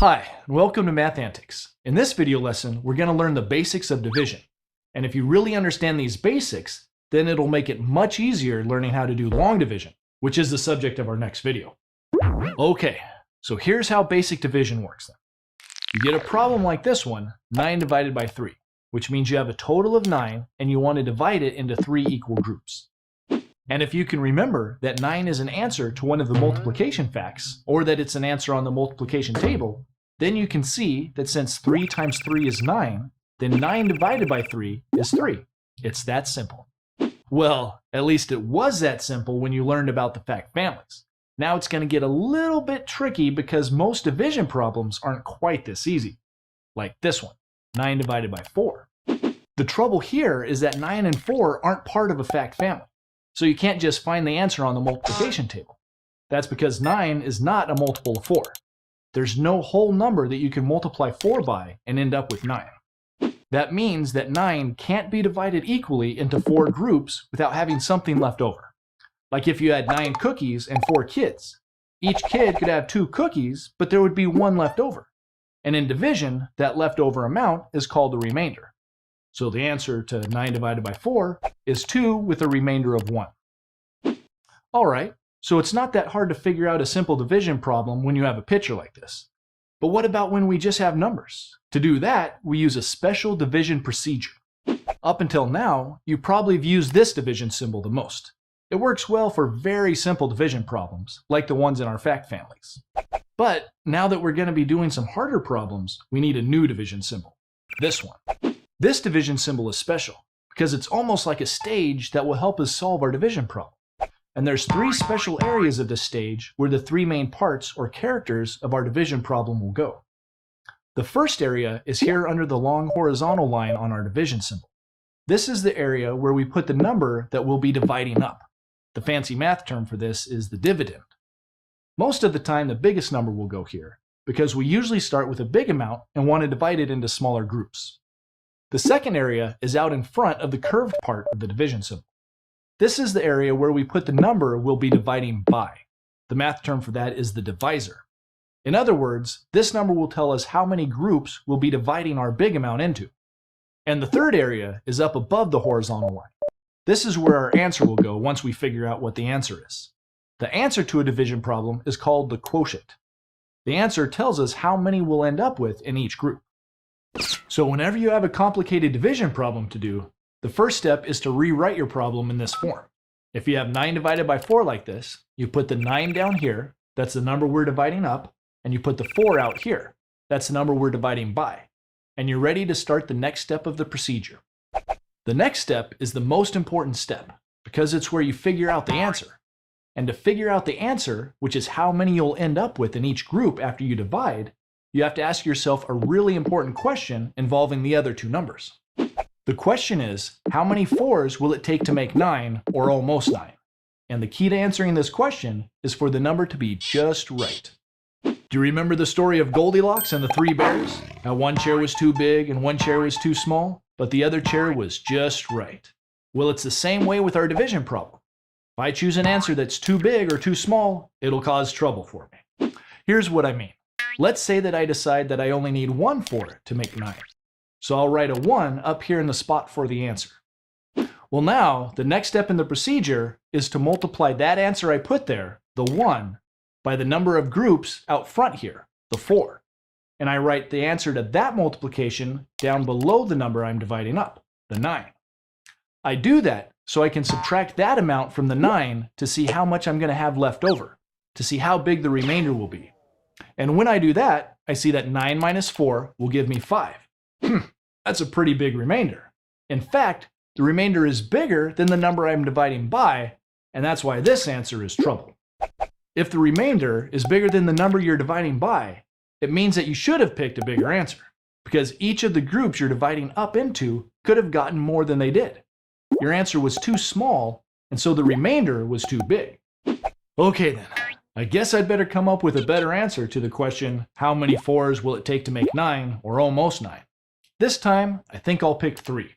Hi, and welcome to Math Antics. In this video lesson, we're going to learn the basics of division. And if you really understand these basics, then it'll make it much easier learning how to do long division, which is the subject of our next video. Okay, so here's how basic division works then. You get a problem like this one, 9 divided by 3, which means you have a total of 9 and you want to divide it into 3 equal groups. And if you can remember that 9 is an answer to one of the multiplication facts, or that it's an answer on the multiplication table, then you can see that since 3 times 3 is 9, then 9 divided by 3 is 3. It's that simple. Well, at least it was that simple when you learned about the fact families. Now it's going to get a little bit tricky because most division problems aren't quite this easy. Like this one, 9 divided by 4. The trouble here is that 9 and 4 aren't part of a fact family. So you can't just find the answer on the multiplication table. That's because 9 is not a multiple of 4. There's no whole number that you can multiply 4 by and end up with 9. That means that 9 can't be divided equally into 4 groups without having something left over. Like if you had 9 cookies and 4 kids. Each kid could have 2 cookies, but there would be 1 left over. And in division, that leftover amount is called the remainder. So the answer to 9 divided by 4 is 2 with a remainder of 1. Alright, so it's not that hard to figure out a simple division problem when you have a picture like this. But what about when we just have numbers? To do that, we use a special division procedure. Up until now, you probably have used this division symbol the most. It works well for very simple division problems, like the ones in our fact families. But now that we're going to be doing some harder problems, we need a new division symbol. This one. This division symbol is special because it's almost like a stage that will help us solve our division problem. And there's 3 special areas of this stage where the 3 main parts or characters of our division problem will go. The first area is here under the long horizontal line on our division symbol. This is the area where we put the number that we'll be dividing up. The fancy math term for this is the dividend. Most of the time the biggest number will go here because we usually start with a big amount and want to divide it into smaller groups. The second area is out in front of the curved part of the division symbol. This is the area where we put the number we'll be dividing by. The math term for that is the divisor. In other words, this number will tell us how many groups we'll be dividing our big amount into. And the third area is up above the horizontal line. This is where our answer will go once we figure out what the answer is. The answer to a division problem is called the quotient. The answer tells us how many we'll end up with in each group. So whenever you have a complicated division problem to do, the first step is to rewrite your problem in this form. If you have 9 divided by 4 like this, you put the 9 down here, that's the number we're dividing up, and you put the 4 out here, that's the number we're dividing by. And you're ready to start the next step of the procedure. The next step is the most important step, because it's where you figure out the answer. And to figure out the answer, which is how many you'll end up with in each group after you divide, you have to ask yourself a really important question involving the other 2 numbers. The question is, how many 4s will it take to make 9, or almost 9? And the key to answering this question is for the number to be just right. Do you remember the story of Goldilocks and the 3 bears? How one chair was too big and one chair was too small, but the other chair was just right. Well, it's the same way with our division problem. If I choose an answer that's too big or too small, it'll cause trouble for me. Here's what I mean. Let's say that I decide that I only need 1 4 to make 9. So I'll write a 1 up here in the spot for the answer. Well now, the next step in the procedure is to multiply that answer I put there, the 1, by the number of groups out front here, the 4. And I write the answer to that multiplication down below the number I'm dividing up, the 9. I do that so I can subtract that amount from the 9 to see how much I'm going to have left over, to see how big the remainder will be. And when I do that, I see that 9 minus 4 will give me 5. That's a pretty big remainder. In fact, the remainder is bigger than the number I'm dividing by, and that's why this answer is trouble. If the remainder is bigger than the number you're dividing by, it means that you should have picked a bigger answer, because each of the groups you're dividing up into could have gotten more than they did. Your answer was too small, and so the remainder was too big. Okay then. I guess I'd better come up with a better answer to the question, how many 4s will it take to make 9, or almost 9? This time, I think I'll pick 3.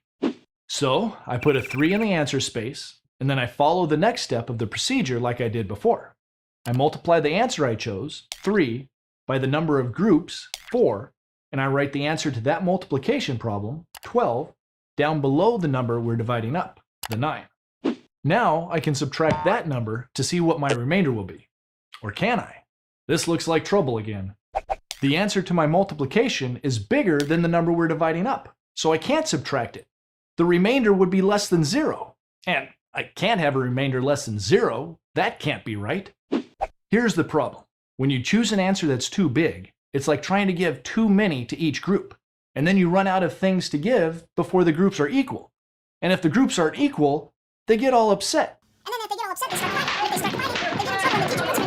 So, I put a 3 in the answer space, and then I follow the next step of the procedure like I did before. I multiply the answer I chose, 3, by the number of groups, 4, and I write the answer to that multiplication problem, 12, down below the number we're dividing up, the 9. Now I can subtract that number to see what my remainder will be. Or can I? This looks like trouble again. The answer to my multiplication is bigger than the number we're dividing up, so I can't subtract it. The remainder would be less than 0. And I can't have a remainder less than 0. That can't be right. Here's the problem. When you choose an answer that's too big, it's like trying to give too many to each group. And then you run out of things to give before the groups are equal. And if the groups aren't equal, they get all upset. And then if they get all upset, they start fighting. If they start fighting, they get in trouble and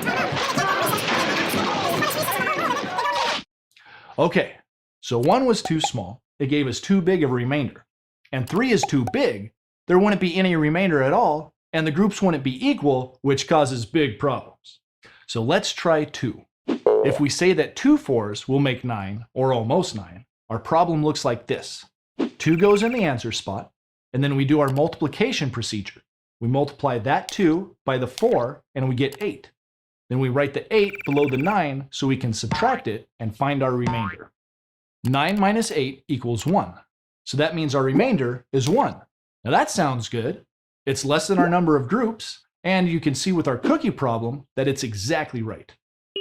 the teacher puts them in timeout. Okay, so 1 was too small. It gave us too big of a remainder. And 3 is too big. There wouldn't be any remainder at all, and the groups wouldn't be equal, which causes big problems. So let's try 2. If we say that 2 4s will make 9, or almost 9, our problem looks like this. 2 goes in the answer spot, and then we do our multiplication procedure. We multiply that 2 by the 4, and we get 8. Then we write the 8 below the 9 so we can subtract it and find our remainder. 9 minus 8 equals 1. So that means our remainder is 1. Now that sounds good. It's less than our number of groups, and you can see with our cookie problem that it's exactly right.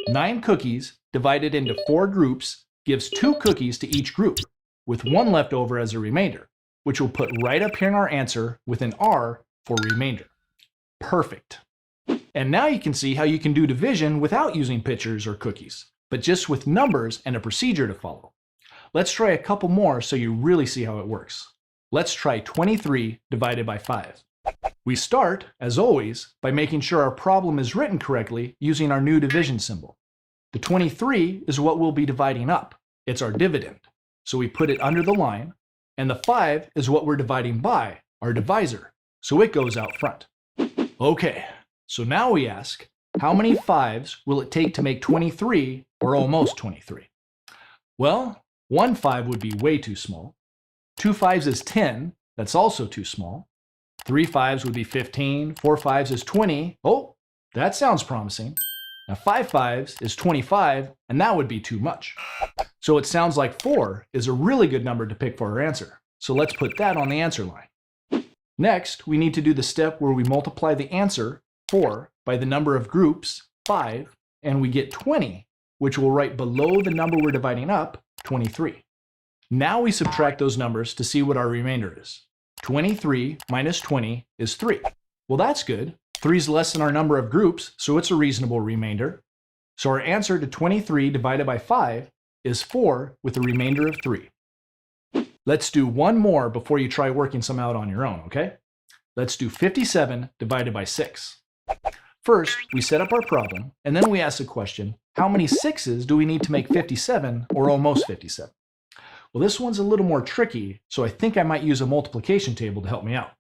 9 cookies divided into 4 groups gives 2 cookies to each group, with 1 left over as a remainder, which we'll put right up here in our answer with an R for remainder. Perfect. And now you can see how you can do division without using pictures or cookies, but just with numbers and a procedure to follow. Let's try a couple more so you really see how it works. Let's try 23 divided by 5. We start, as always, by making sure our problem is written correctly using our new division symbol. The 23 is what we'll be dividing up. It's our dividend. So we put it under the line, and the 5 is what we're dividing by, our divisor. So it goes out front. Okay, so now we ask, how many 5s will it take to make 23 or almost 23? Well, 1 5 would be way too small. 2 5s is 10, that's also too small. 3 5s would be 15, 4 5s is 20. Oh, that sounds promising. Now 5 5s is 25, and that would be too much. So it sounds like 4 is a really good number to pick for our answer. So let's put that on the answer line. Next, we need to do the step where we multiply the answer, 4, by the number of groups, 5, and we get 20, which we'll write below the number we're dividing up, 23. Now we subtract those numbers to see what our remainder is. 23 minus 20 is 3. Well, that's good. 3 is less than our number of groups, so it's a reasonable remainder. So our answer to 23 divided by 5 is 4 with a remainder of 3. Let's do one more before you try working some out on your own, okay? Let's do 57 divided by 6. First, we set up our problem, and then we ask the question, how many 6s do we need to make 57 or almost 57? Well, this one's a little more tricky, so I think I might use a multiplication table to help me out.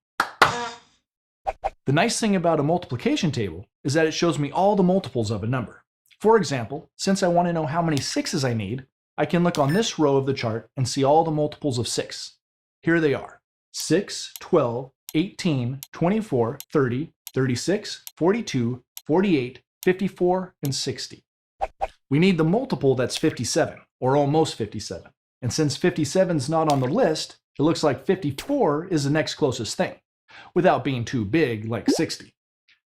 The nice thing about a multiplication table is that it shows me all the multiples of a number. For example, since I want to know how many 6s I need, I can look on this row of the chart and see all the multiples of 6. Here they are: 6, 12, 18, 24, 30, 36, 42, 48, 54, and 60. We need the multiple that's 57, or almost 57. And since 57 is not on the list, it looks like 54 is the next closest thing, without being too big like 60.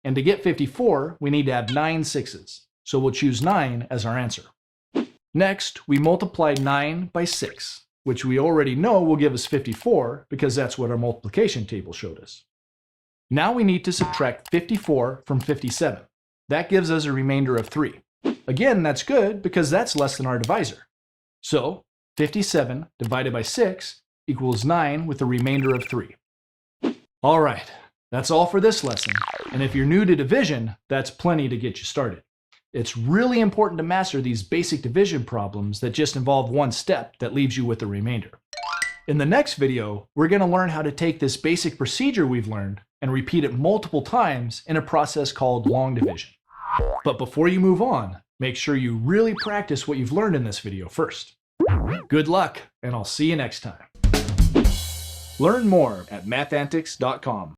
And to get 54, we need to have 9 6s, so we'll choose 9 as our answer. Next, we multiply 9 by 6, which we already know will give us 54 because that's what our multiplication table showed us. Now we need to subtract 54 from 57. That gives us a remainder of 3. Again, that's good because that's less than our divisor. So 57 divided by 6 equals 9 with a remainder of 3. All right, that's all for this lesson. And if you're new to division, that's plenty to get you started. It's really important to master these basic division problems that just involve one step that leaves you with a remainder. In the next video, we're going to learn how to take this basic procedure we've learned and repeat it multiple times in a process called long division. But before you move on, make sure you really practice what you've learned in this video first. Good luck, and I'll see you next time. Learn more at mathantics.com.